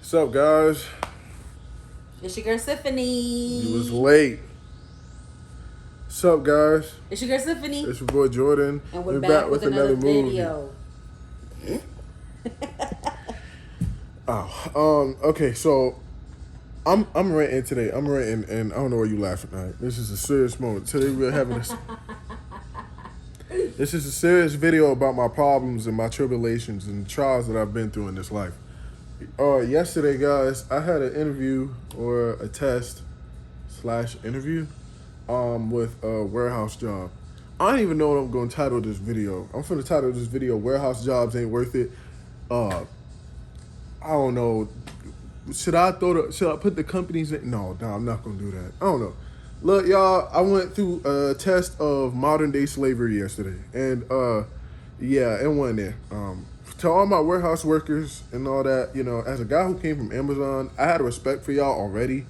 What's up, guys? It's your girl Cymphany. You was late. What's up, guys? It's your girl Cymphany. It's your boy Jordan. And we're back with another video. Okay, so I'm ranting today. I'm ranting, and I don't know why you laughing at. This is a serious moment. Today we're having this. This is a serious video about my problems and my tribulations and trials that I've been through in this life. Yesterday, guys, I had an interview or a test / interview with a warehouse job. I don't even know what I'm going to title this video. I'm going to title this video "Warehouse Jobs Ain't Worth It." I don't know. Should I put the companies in? No, I'm not going to do that. I don't know. Look, y'all, I went through a test of modern day slavery yesterday, and it went there. To all my warehouse workers and all that, you know, as a guy who came from Amazon, I had respect for y'all already.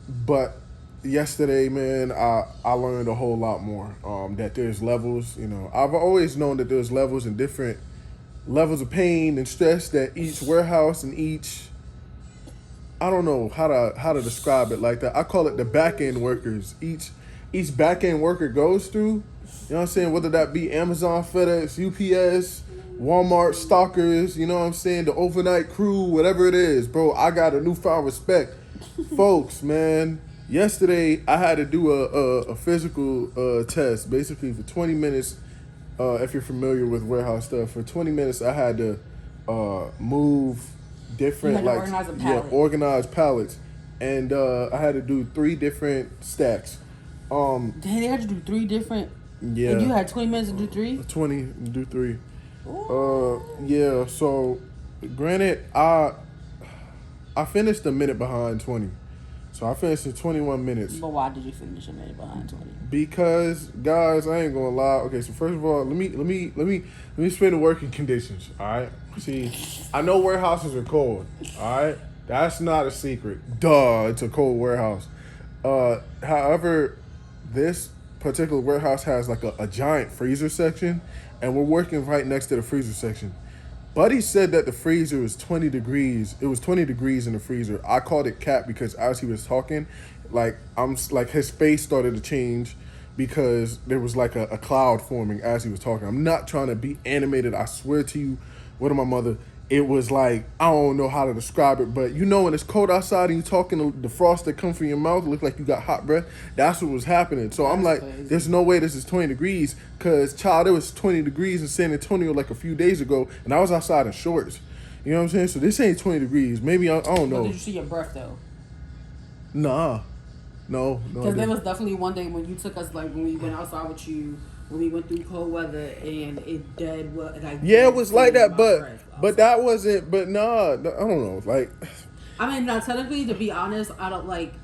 But yesterday, man, I learned a whole lot more. That there's levels, you know. I've always known that there's levels and different levels of pain and stress that each warehouse and each, I don't know how to describe it like that. I call it the back end workers. Each back end worker goes through. You know what I'm saying? Whether that be Amazon, FedEx, UPS, Walmart, Stalkers, you know what I'm saying? The overnight crew, whatever it is. Bro, I got a newfound respect. Folks, man, yesterday I had to do a physical test, basically for 20 minutes. If you're familiar with warehouse stuff, for 20 minutes I had to move different, organized pallets. And I had to do 3 different stacks. Dang, they had to do 3 different. Yeah. And you had 20 minutes to do 3? 20 do 3. Yeah, so granted I finished a minute behind 20. So I finished in 21 minutes. But why did you finish a minute behind 20? Because, guys, I ain't gonna lie. Okay, so first of all, let me explain the working conditions. Alright? See, I know warehouses are cold. Alright? That's not a secret. Duh, it's a cold warehouse. However, this particular warehouse has like a giant freezer section, and we're working right next to the freezer section. Buddy said that the freezer was 20 degrees. It was 20 degrees in the freezer. I called it cap because as he was talking, his face started to change because there was like a cloud forming as he was talking. I'm not trying to be animated. I swear to you, word of my mother, it was like, I don't know how to describe it, but you know when it's cold outside and you talking, the frost that comes from your mouth look like you got hot breath. That's what was happening. So I'm like, crazy. There's no way this is 20 degrees because, child, it was 20 degrees in San Antonio like a few days ago, and I was outside in shorts. You know what I'm saying? So this ain't 20 degrees. Maybe, I don't know. But did you see your breath, though? Nah. No. Because there was definitely one day when you took us, like, when we went outside with you, when we went through cold weather, and it dead was like. Yeah, it was like that, but that wasn't. But nah, I don't know. Like, I mean, now technically, to be honest, I don't like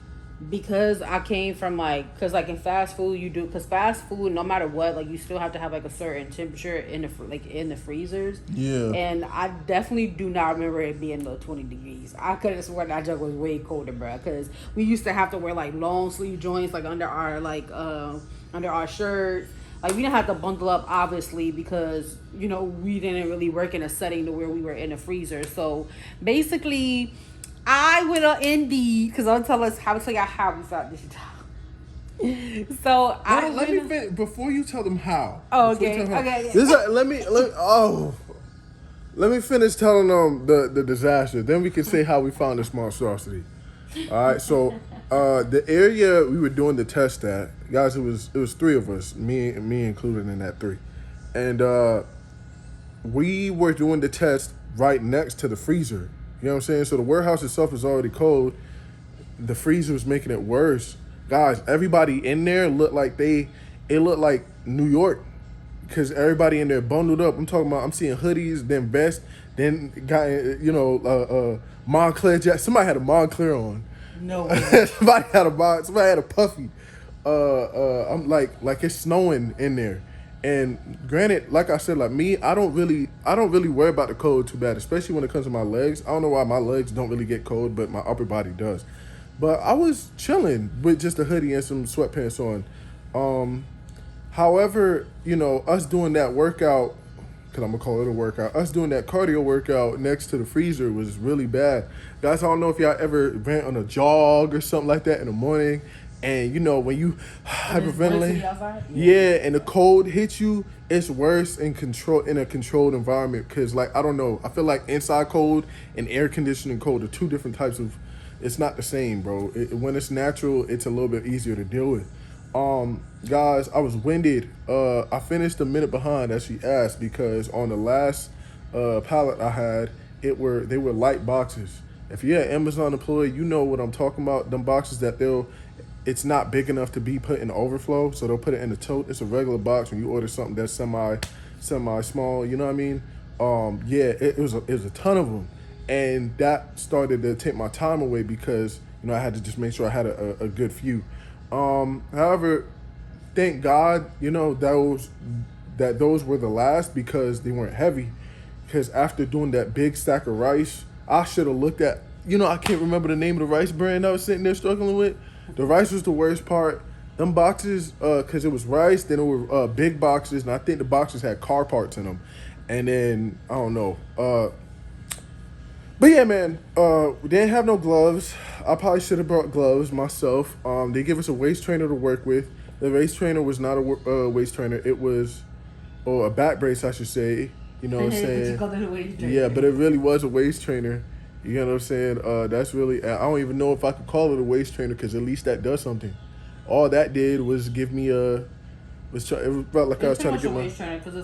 because I came from because in fast food because fast food, no matter what, like you still have to have like a certain temperature in the freezers. Yeah. And I definitely do not remember it being below 20 degrees. I could have sworn that jug was way colder, bro. Because we used to have to wear like long sleeve joints under our shirts. Like, we didn't have to bundle up, obviously, because, you know, we didn't really work in a setting to where we were in a freezer. So, basically, I went on Indeed, because I'll tell you how we found this job. So, let me finish, before you tell them how. Oh, okay. Okay. Let me finish telling them the disaster. Then we can say how we found this monstrosity. All right, so the area we were doing the test at, guys, it was 3 of us, me included in that 3, and we were doing the test right next to the freezer. You know what I'm saying? So the warehouse itself is already cold. The freezer was making it worse. Guys, everybody in there looked like New York, because everybody in there bundled up. I'm seeing hoodies, then vests, then Montclair jacket. Somebody had a Montclair on. No way. Somebody had a puffy. I'm like it's snowing in there. And granted, like I said, like me, I don't really worry about the cold too bad, especially when it comes to my legs. I don't know why my legs don't really get cold, but my upper body does. But I was chilling with just a hoodie and some sweatpants on. However, you know, us doing that workout because I'm gonna call it a workout. Us doing that cardio workout next to the freezer was really bad. Guys, I don't know if y'all ever ran on a jog or something like that in the morning, and you know when you hyperventilate, yeah, and the cold hits you, it's worse in a controlled environment. Because like I don't know, I feel like inside cold and air conditioning cold are two different types of. It's not the same, bro. When it's natural, it's a little bit easier to deal with. Guys, I was winded. I finished a minute behind as she asked because on the last pallet I had, they were light boxes. If you're an Amazon employee, you know what I'm talking about. Them boxes that it's not big enough to be put in overflow, so they'll put it in the tote. It's a regular box when you order something that's semi small. You know what I mean? Yeah, it was a ton of them, and that started to take my time away because I had to just make sure I had a good few. However, thank God, that those were the last because they weren't heavy. Because after doing that big stack of rice, I should have looked at, I can't remember the name of the rice brand I was sitting there struggling with. The rice was the worst part. Them boxes, because it was rice, then it were big boxes, and I think the boxes had car parts in them. And then, I don't know. But yeah, man, we didn't have no gloves. I probably should have brought gloves myself. They give us a waist trainer to work with. The waist trainer was not a waist trainer. It was, a back brace, I should say. You know what I'm saying? You called it a waist trainer. Yeah, but it really was a waist trainer. You know what I'm saying? That's really, I don't even know if I could call it a waist trainer because at least that does something. All that did was give me it felt like I was trying to get my waist trainer because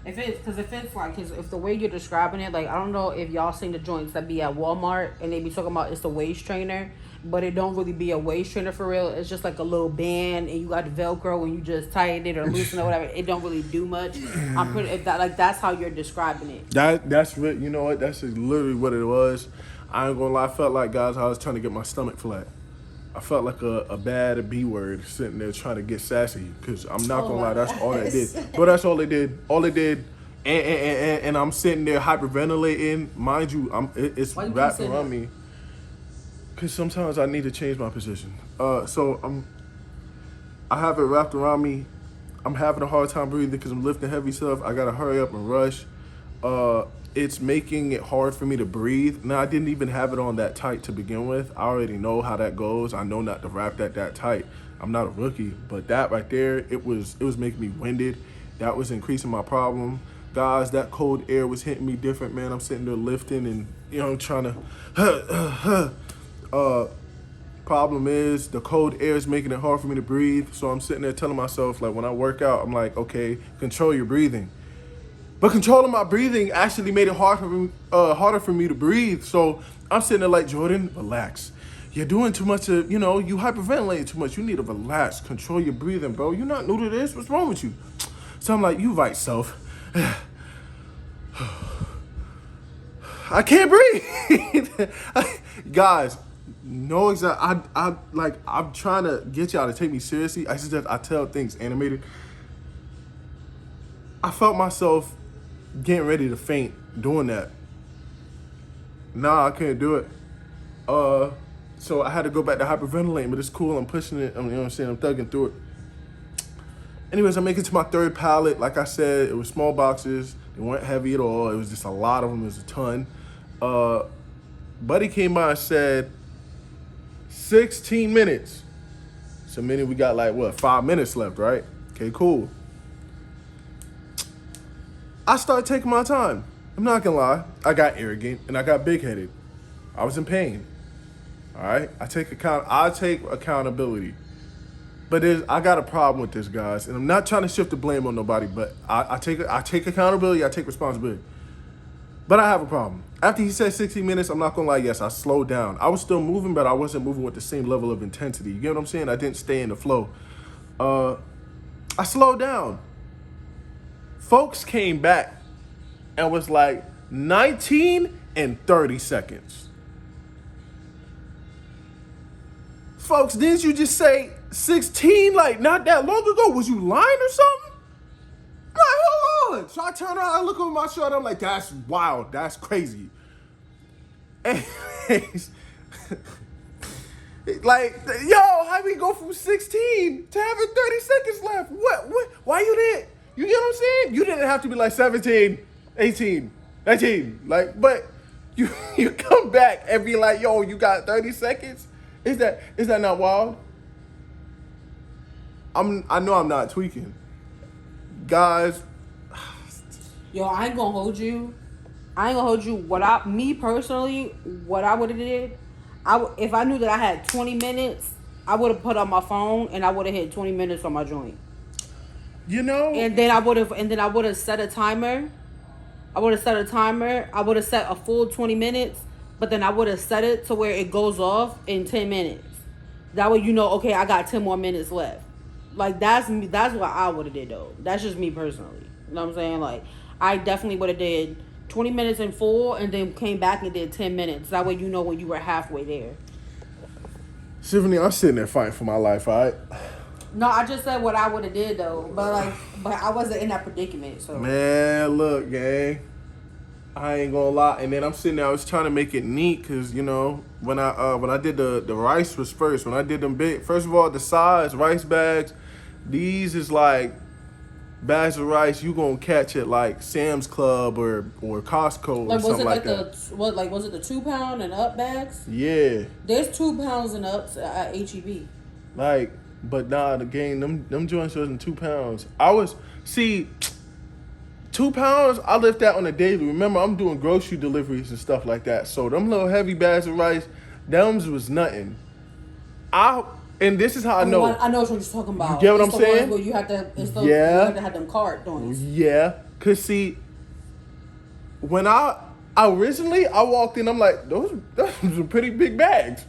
if the way you're describing it, like I don't know if y'all seen the joints that be at Walmart and they be talking about it's a waist trainer, but it don't really be a waist trainer for real. It's just like a little band and you got the Velcro and you just tighten it or loosen or whatever. It don't really do much. That's how you're describing it. That's what you know what that's literally what it was. I ain't gonna lie, I felt like guys I was trying to get my stomach flat. I felt like a bad B word sitting there trying to get sassy because I'm not gonna lie, that's all that did. But that's all they did. All they did, and I'm sitting there hyperventilating. Mind you, it's wrapped around me because sometimes I need to change my position. So I have it wrapped around me. I'm having a hard time breathing because I'm lifting heavy stuff. I gotta hurry up and rush. It's making it hard for me to breathe. Now, I didn't even have it on that tight to begin with. I already know how that goes. I know not to wrap that tight. I'm not a rookie, but that right there, it was making me winded. That was increasing my problem. Guys, that cold air was hitting me different, man. I'm sitting there lifting and, trying to, problem is the cold air is making it hard for me to breathe. So I'm sitting there telling myself, like when I work out, I'm like, okay, control your breathing. But controlling my breathing actually made it harder for me to breathe. So I'm sitting there like, Jordan, relax. You're doing too much you hyperventilating too much. You need to relax, control your breathing, bro. You're not new to this. What's wrong with you? So I'm like, you right, self. I can't breathe. Guys, no exact. I'm trying to get y'all to take me seriously. I tell things animated. I felt myself getting ready to faint doing that. Nah, I couldn't do it. So I had to go back to hyperventilating, but it's cool. I'm pushing it. You know what I'm saying? I'm thugging through it. Anyways, I make it to my third pallet. Like I said, it was small boxes. They weren't heavy at all. It was just a lot of them. It was a ton. Buddy came by and said, 16 minutes. So meaning we got 5 minutes left, right? Okay, cool. I started taking my time. I'm not gonna lie. I got arrogant and I got big-headed. I was in pain. All right? I take accountability. But I got a problem with this, guys. And I'm not trying to shift the blame on nobody, but I take accountability, I take responsibility. But I have a problem. After he said 60 minutes, I'm not gonna lie, yes, I slowed down. I was still moving, but I wasn't moving with the same level of intensity. You get what I'm saying? I didn't stay in the flow. I slowed down. Folks came back and was like 19 and 30 seconds. Folks, didn't you just say 16 like not that long ago? Was you lying or something? I'm like, hold on. So I turn around, I look over my shoulder, I'm like, that's wild, that's crazy. Anyways, like, yo, how we go from 16 to having 30 seconds left? What? Why you didn't? You get what I'm saying? You didn't have to be like 17, 18, 19. Like, but you you come back and be like, yo, you got 30 seconds? Is that not wild? I know I'm not tweaking. Guys, Yo, I ain't gonna hold you. Me personally, what I would have did, if I knew that I had 20 minutes, I would have put on my phone and I would have hit 20 minutes on my joint. you know, And then I would have set a timer. I would have set a full 20 minutes, but then I would have set it to where it goes off in 10 minutes. That way you know, okay, I got 10 more minutes left. Like that's me. That's what I would have did though. That's just me personally. You know what I'm saying? Like I definitely would have did 20 minutes in full and then came back and did 10 minutes. That way you know when you were halfway there. Cymphany, I'm sitting there fighting for my life, all right? No, I just said what I would have did though. But I wasn't in that predicament. So Man, look, gang. I ain't gonna lie. And then I'm sitting there, I was trying to make it neat because, you know, when I did the rice was first. When I did them big, first of all, the size, rice bags, these is like bags of rice you gonna catch at like Sam's Club or Costco or something like that. Was it the 2 pound and up bags? Yeah. There's 2 pounds and ups at HEB. Like, but nah, the game, them joints wasn't 2 pounds. 2 pounds, I lift that on a daily. Remember, I'm doing grocery deliveries and stuff like that. So them little heavy bags of rice, them was nothing. And this is how I know. I know what you're talking about. You get what I'm saying? Ones where you have to, you have to have them cart joints. Yeah, cause see, when I originally I walked in, I'm like, those are pretty big bags.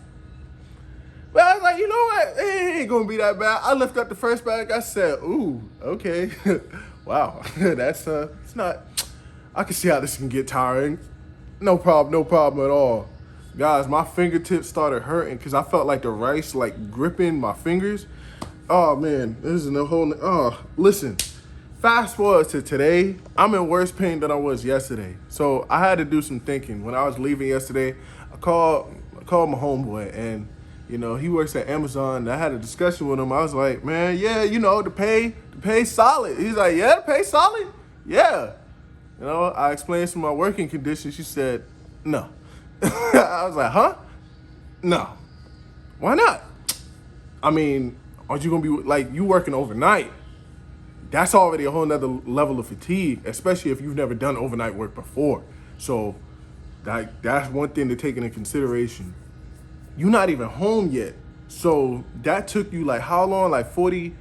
But I was like, you know what? It ain't gonna be that bad. I lifted up the first bag. I said, ooh, okay. Wow. It's not, I can see how this can get tiring. No problem at all. Guys, my fingertips started hurting because I felt like the rice like gripping my fingers. Oh man, this is a whole, listen. Fast forward to today, I'm in worse pain than I was yesterday. So I had to do some thinking. When I was leaving yesterday, I called my homeboy and you know, he works at Amazon. I had a discussion with him. I was like, man, yeah, you know, the pay's solid. He's like, yeah, the pay's solid? Yeah. You know, I explained some of my working conditions. She said, no. I was like, huh? No. Why not? I mean, aren't you going to be, like, you working overnight? That's already a whole nother level of fatigue, especially if you've never done overnight work before. So that's one thing to take into consideration. You're not even home yet. So that took you like how long? Like 40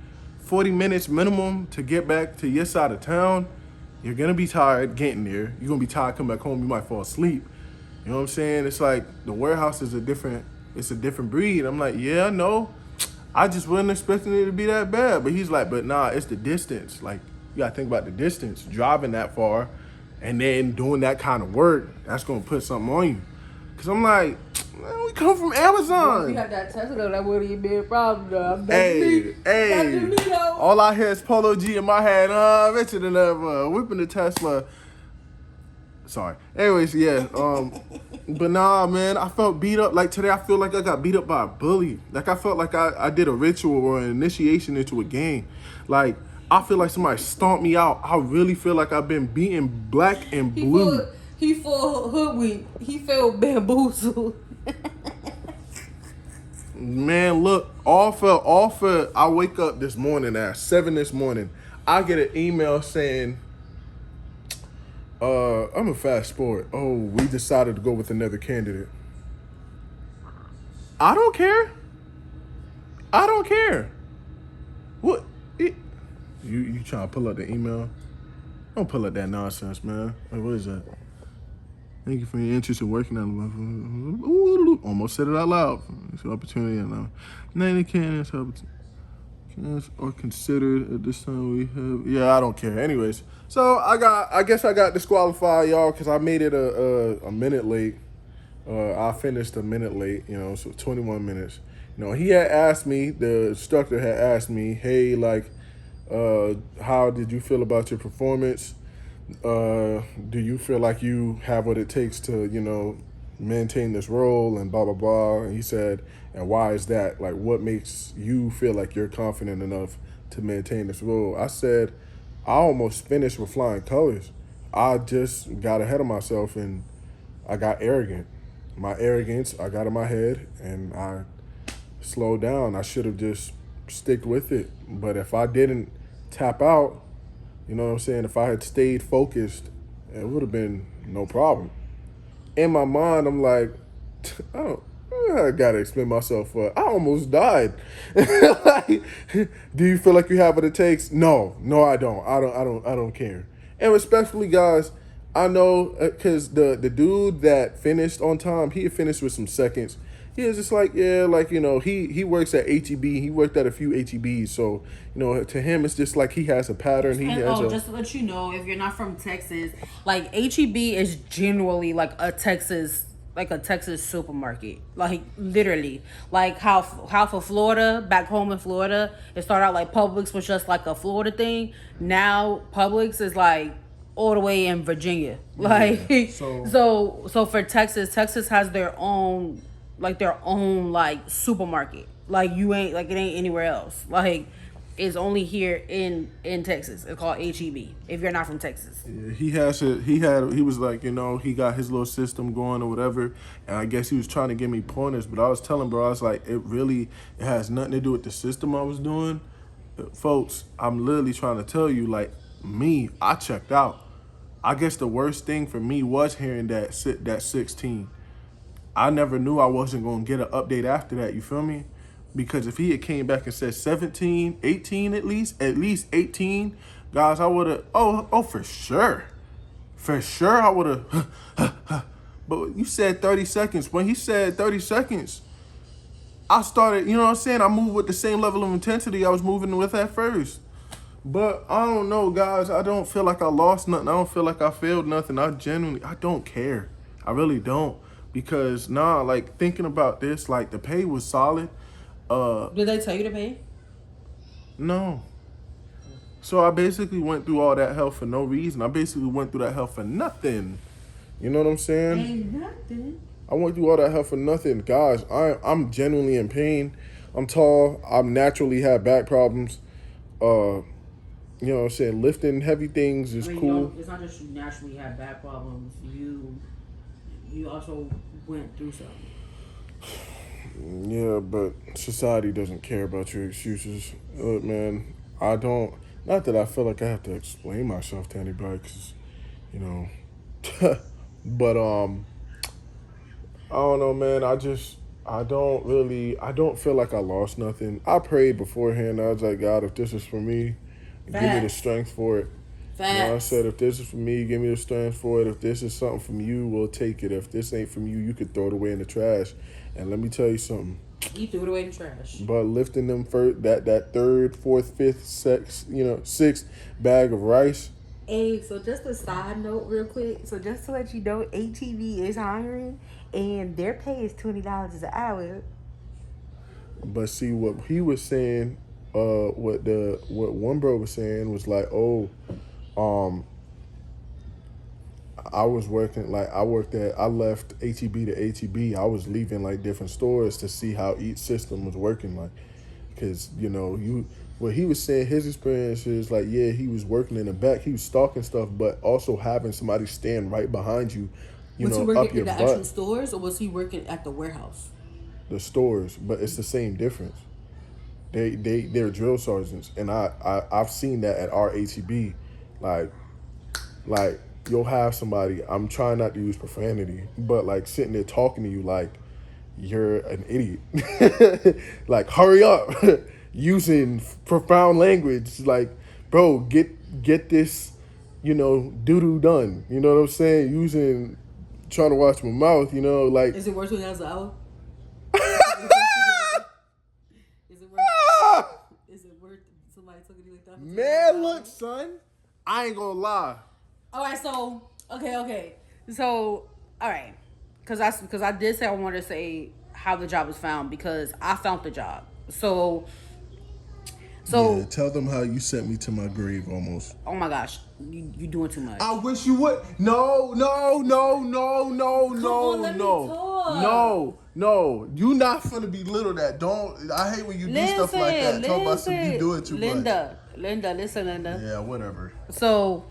minutes minimum to get back to your side of town. You're gonna be tired getting there. You're gonna be tired coming back home. You might fall asleep. You know what I'm saying? It's like the warehouse is a different breed. I'm like, yeah, I know. I just wasn't expecting it to be that bad. But he's like, but nah, it's the distance. Like, you gotta think about the distance. Driving that far and then doing that kind of work, that's gonna put something on you. Cause I'm like, man, we come from Amazon. Well, if you had that Tesla, that wouldn't even be a problem, though. Hey. All I hear is Polo G in my head. Richer than ever. Whipping the Tesla. Sorry. Anyways, yeah. But nah, man, I felt beat up. Like today, I feel like I got beat up by a bully. Like I felt like I did a ritual or an initiation into a game. Like I feel like somebody stomped me out. I really feel like I've been beaten black and blue. He full hoodwinked. He felt bamboozled. Man, look, offer. I wake up this morning at 7 this morning. I get an email saying, I'm a fast forward. Oh, we decided to go with another candidate. I don't care. What? You trying to pull up the email? Don't pull up that nonsense, man. Like, what is that? Thank you for your interest in working on. Almost said it out loud. It's an opportunity. Many candidates are considered at this time. We have. Yeah, I don't care. Anyways, so I guess I got disqualified, y'all, because I made it a minute late. I finished a minute late. You know, so 21 minutes. You know, he had asked me. The instructor had asked me, hey, like, how did you feel about your performance? Do you feel like you have what it takes to, you know, maintain this role and blah, blah, blah. And he said, and why is that? Like, what makes you feel like you're confident enough to maintain this role? I said, I almost finished with flying colors. I just got ahead of myself and I got arrogant. My arrogance, I got in my head and I slowed down. I should have just stick with it. But if I didn't tap out, you know what I'm saying? If I had stayed focused, it would have been no problem. In my mind, I'm like, I don't. I gotta explain myself. I almost died. Like, do you feel like you have what it takes? No, no, I don't. I don't care. And respectfully, guys, I know because the dude that finished on time, he had finished with some seconds. He was just like, yeah, like, you know, he works at HEB. He worked at a few HEBs. So, you know, to him, it's just like he has a pattern. Just to let you know, if you're not from Texas, like HEB is generally like a Texas supermarket, like literally, like how for Florida, back home in Florida, it started out like Publix was just like a Florida thing. Now Publix is like all the way in Virginia, like Yeah, so for Texas has their own like supermarket, like you ain't like it ain't anywhere else, like it's only here in Texas. It's called HEB. If you're not from Texas, yeah, he was like, you know, he got his little system going or whatever, and I guess he was trying to give me pointers, but I was telling bro, I was like, it has nothing to do with the system I was doing. Folks, I'm literally trying to tell you, like, I checked out. I guess the worst thing for me was hearing that 16. I never knew I wasn't going to get an update after that, you feel me? Because if he had came back and said 17, 18 at least 18, guys, I would have, for sure. For sure I would have, but you said 30 seconds. When he said 30 seconds, I started, you know what I'm saying? I moved with the same level of intensity I was moving with at first. But I don't know, guys. I don't feel like I lost nothing. I don't feel like I failed nothing. I don't care. I really don't. Because, like, thinking about this, like, the pay was solid. Did they tell you to pay? No. So I basically went through all that hell for no reason. I basically went through that hell for nothing. You know what I'm saying? Ain't nothing. I went through all that hell for nothing. Guys, I'm genuinely in pain. I'm tall. I naturally have back problems. You know what I'm saying? Lifting heavy things is cool. It's not just you naturally have back problems. You also went through something. Yeah, but society doesn't care about your excuses. Look, man, I don't. Not that I feel like I have to explain myself to anybody, because, you know. But I don't know, man. I don't feel like I lost nothing. I prayed beforehand. I was like, God, if this is for me, give me the strength for it. You know, I said, if this is for me, give me the strength for it. If this is something from you, we'll take it. If this ain't from you, you could throw it away in the trash. And let me tell you something. You threw it away in the trash. But lifting them first, that third, fourth, fifth, sixth bag of rice. Hey, so just a side note real quick. So just to let you know, HEB is hiring and their pay is $20 an hour. But see, what he was saying, what one bro was saying was like, I was working, like, I left HEB to HEB. I was leaving, like, different stores to see how each system was working, like, because, you know, what he was saying, his experience is, like, yeah, he was working in the back, he was stalking stuff, but also having somebody stand right behind you, was he up working your in the butt. actual stores, or was he working at the warehouse? The stores, but it's the same difference. They're drill sergeants, and I've seen that at our HEB, like you'll have somebody. I'm trying not to use profanity, but like sitting there talking to you like you're an idiot. Like, hurry up, using profound language. Like, bro, get this, doo-doo done. You know what I'm saying? Trying to watch my mouth. Like. Is it worth $20 an hour? Is it worth somebody talking to you like that? Man, look, son, I ain't gonna lie. All right, so okay. So all right, because I did say I wanted to say how the job was found, because I found the job. So yeah, tell them how you sent me to my grave almost. Oh my gosh, you doing too much. I wish you would. No. Come on, let me talk. No, you not finna belittle that. Don't. I hate when you do stuff like that. Talk about some you do it too Linda, listen, much. Linda. Yeah, whatever. So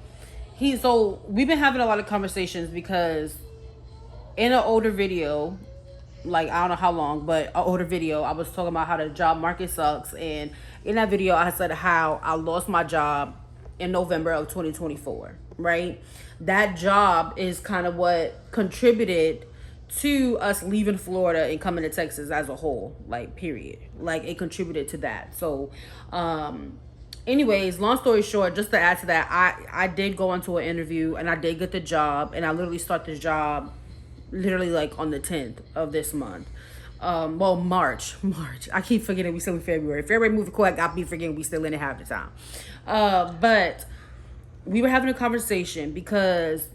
we've been having a lot of conversations because in an older video, like I don't know how long, but an older video, I was talking about how the job market sucks, and in that video, I said how I lost my job in November of 2024. Right, that job is kind of what contributed to us leaving Florida and coming to Texas as a whole, like period. Like it contributed to that. So, anyways, long story short, just to add to that, I did go into an interview and I did get the job, and I literally start this job literally like on the 10th of this month. Well, March. I keep forgetting we still in February. February moved quick. I be forgetting we still in it half the time. But we were having a conversation because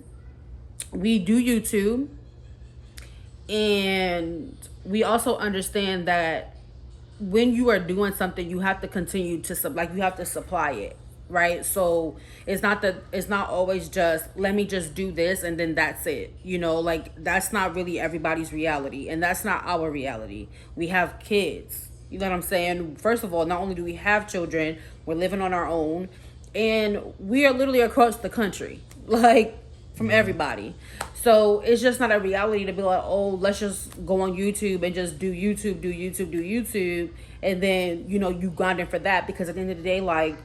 we do YouTube, and we also understand that when you are doing something, you have to continue to you have to supply it, right? So it's not always just let me just do this and then that's it. Like that's not really everybody's reality, and that's not our reality. We have kids. You know what I'm saying? First of all, not only do we have children, we're living on our own, and we are literally across the country, like from everybody. So it's just not a reality to be like, oh, let's just go on YouTube and just do YouTube, and then you grinding for that, because at the end of the day, like,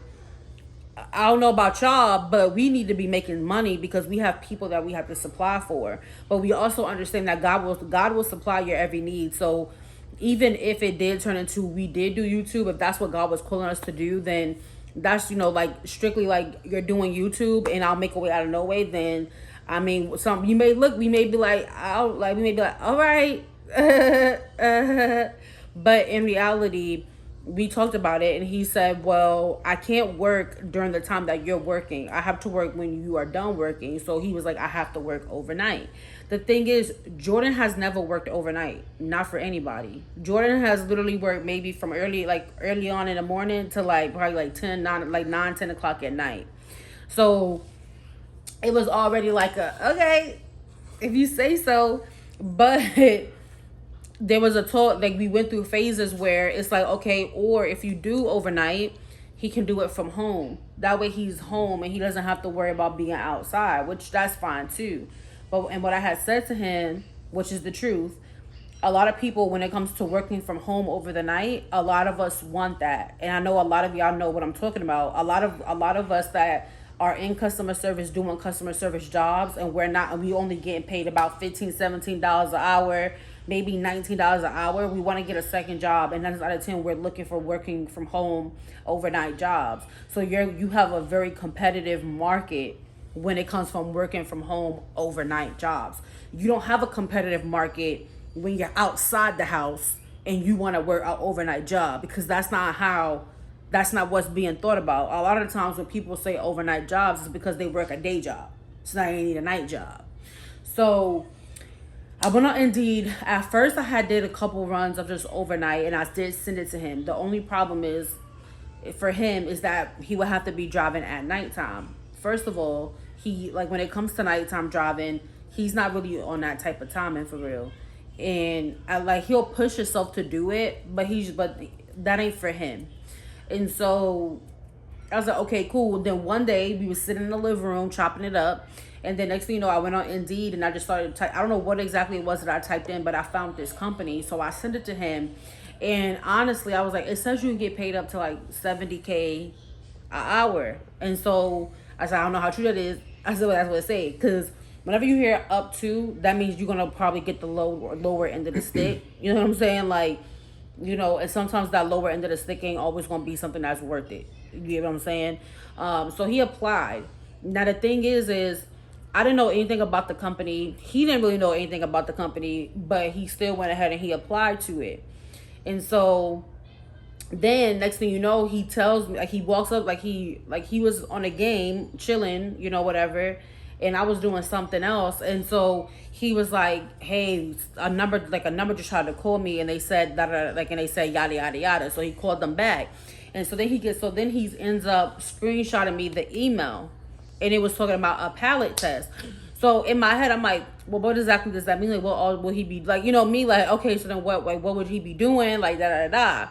I don't know about y'all, but we need to be making money because we have people that we have to supply for. But we also understand that God will supply your every need. So even if it did turn into we did do YouTube, if that's what God was calling us to do, then that's like strictly like you're doing YouTube and I'll make a way out of no way. Then I mean, we may be like, all right, but in reality, we talked about it, and he said, well, I can't work during the time that you're working. I have to work when you are done working. So he was like, I have to work overnight. The thing is, Jordan has never worked overnight, not for anybody. Jordan has literally worked maybe from early on in the morning to like probably like 9, 10 o'clock at night. So it was already like okay, if you say so. But there was a talk, like we went through phases where it's like, okay, or if you do overnight, he can do it from home. That way he's home and he doesn't have to worry about being outside, which that's fine too. And what I had said to him, which is the truth, a lot of people, when it comes to working from home over the night, a lot of us want that. And I know a lot of y'all know what I'm talking about. A lot of us that are in customer service doing customer service jobs, and we only getting paid about $15, $17 an hour, maybe $19 an hour. We want to get a second job, and 9 out of 10 we're looking for working from home overnight jobs. So you have a very competitive market when it comes from working from home overnight jobs. You don't have a competitive market when you're outside the house and you want to work an overnight job, because that's not what's being thought about. A lot of the times when people say overnight jobs, it's because they work a day job. So now you need a night job. So I went on Indeed. At first I did a couple runs of just overnight, and I did send it to him. The only problem is for him is that he would have to be driving at nighttime. First of all, when it comes to nighttime driving, he's not really on that type of timing for real. And he'll push himself to do it, but that ain't for him. And so I was like, okay, cool. Then one day we was sitting in the living room chopping it up. And then next thing you know, I went on Indeed and I just started I don't know what exactly it was that I typed in, but I found this company. So I sent it to him. And honestly, I was like, it says you can get paid up to like $70K an hour. And so I said, I don't know how true that is. I said, well, that's what it said. Because whenever you hear up to, that means you're going to probably get the lower end of the stick. You know what I'm saying? Like, and sometimes that lower end of the stick ain't always going to be something that's worth it. You get what I'm saying? So he applied. Now, the thing is I didn't know anything about the company. He didn't really know anything about the company, but he still went ahead and he applied to it. And so then next thing you know, he tells me, like, he walks up like he was on a game chilling, whatever. And I was doing something else. And so he was like, hey, a number just tried to call me, and they said and they said yada yada yada. So he called them back. And so then he ends up screenshotting me the email, and it was talking about a palate test. So in my head, I'm like, well, what exactly does that mean? Like, what all will he be like? You know, me like, okay, so then what? Like, what would he be doing? Like, da da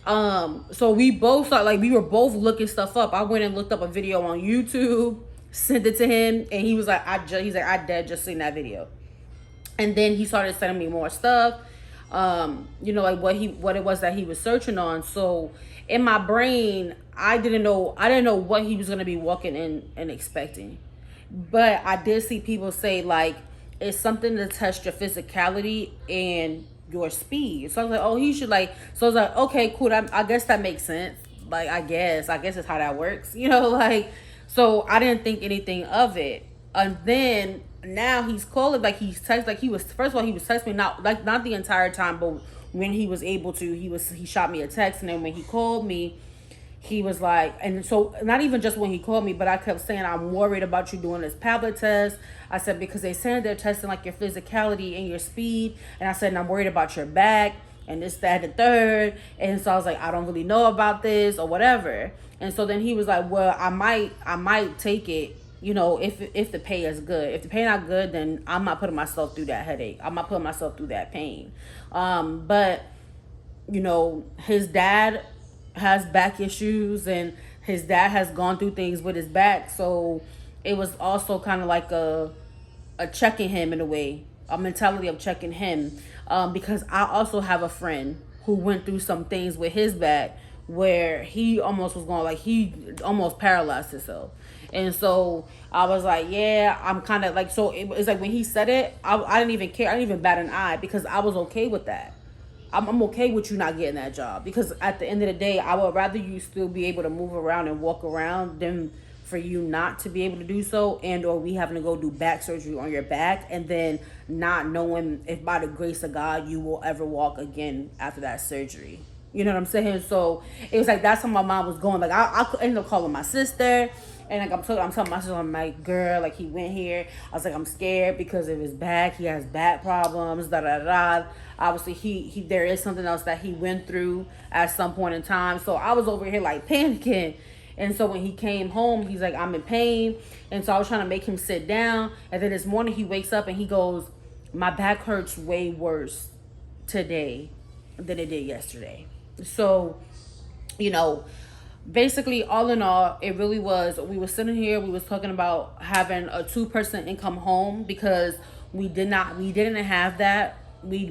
da. So we both started, like, we were both looking stuff up. I went and looked up a video on YouTube, sent it to him, and he was like, he's like, I dead just seen that video. And then he started sending me more stuff. You know, like what it was that he was searching on. So in my brain, I didn't know what he was gonna be walking in and expecting. But I did see people say like it's something to test your physicality and your speed. So I was like, oh, he should like. So I was like, okay, cool. I guess that makes sense. Like I guess it's how that works. You know, like so I didn't think anything of it. And then now he's calling, like he's text, like he was, first of all, he was texting me not the entire time, but when he was able to, he shot me a text. And then when he called me, he was like, and so not even just when he called me, but I kept saying, I'm worried about you doing this Pablet test. I said, because they said they're testing like your physicality and your speed. And I said, and I'm worried about your back and this, that, and the third. And so I was like, I don't really know about this or whatever. And so then he was like, well, I might take it, you know, if the pay is good. If the pay not good, then I'm not putting myself through that headache. I'm not putting myself through that pain. But you know, his dad has back issues, and his dad has gone through things with his back. So it was also kind of like a checking him in a way, a mentality of checking him. Because I also have a friend who went through some things with his back where he almost was going, like he almost paralyzed himself. And so I was like, yeah, I'm kind of like, so it's like when he said it, I didn't even care. I didn't even bat an eye because I was okay with that. I'm okay with you not getting that job because at the end of the day, I would rather you still be able to move around and walk around than for you not to be able to do so, and or we having to go do back surgery on your back and then not knowing if by the grace of God you will ever walk again after that surgery. You know what I'm saying? So it was like that's how my mom was going. Like I ended up calling my sister. And like I'm telling my sister, I'm like, girl, like he went here. I was like, I'm scared because of his back. He has back problems. Da da da. Obviously, he there is something else that he went through at some point in time. So I was over here like panicking. And so when he came home, he's like, I'm in pain. And so I was trying to make him sit down. And then this morning he wakes up and he goes, my back hurts way worse today than it did yesterday. So, you know, basically all in all, it really was, we were sitting here, we was talking about having a 2-person income home because we didn't have that. We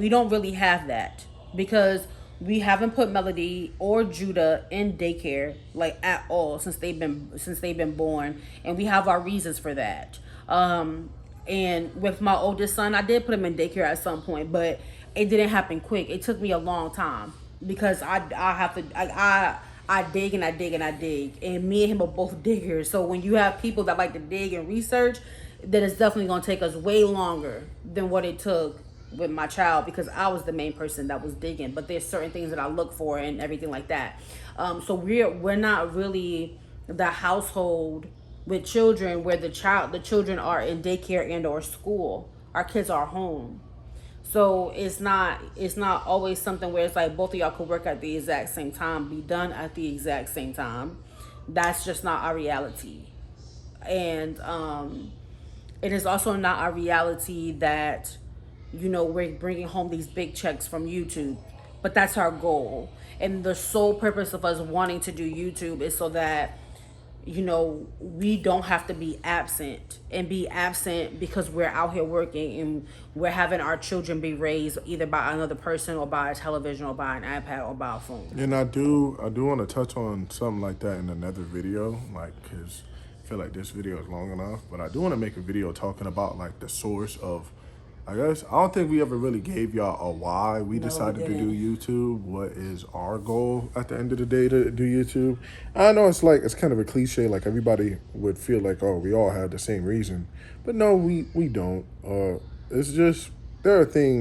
don't really have that because we haven't put Melody or Judah in daycare like at all since they've been born, and we have our reasons for that. And with my oldest son, I did put him in daycare at some point, but it didn't happen quick. It took me a long time because I dig and I dig and I dig, and me and him are both diggers. So when you have people that like to dig and research, then it's definitely gonna take us way longer than what it took with my child because I was the main person that was digging. But there's certain things that I look for and everything like that. So we're not really the household with children where the children are in daycare and or school. Our kids are home. So it's not always something where it's like both of y'all could work at the exact same time, be done at the exact same time. That's just not our reality. And it is also not our reality that, you know, we're bringing home these big checks from YouTube. But that's our goal. And the sole purpose of us wanting to do YouTube is so that, you know, we don't have to be absent because we're out here working and we're having our children be raised either by another person or by a television or by an iPad or by a phone. And I do want to touch on something like that in another video, like, because I feel like this video is long enough, but I do want to make a video talking about like the source of, I guess, I don't think we ever really gave y'all a why we decided to do YouTube. What is our goal at the end of the day to do YouTube? I know it's kind of a cliche, like everybody would feel like, oh, we all have the same reason. But no, we don't. It's just, there are things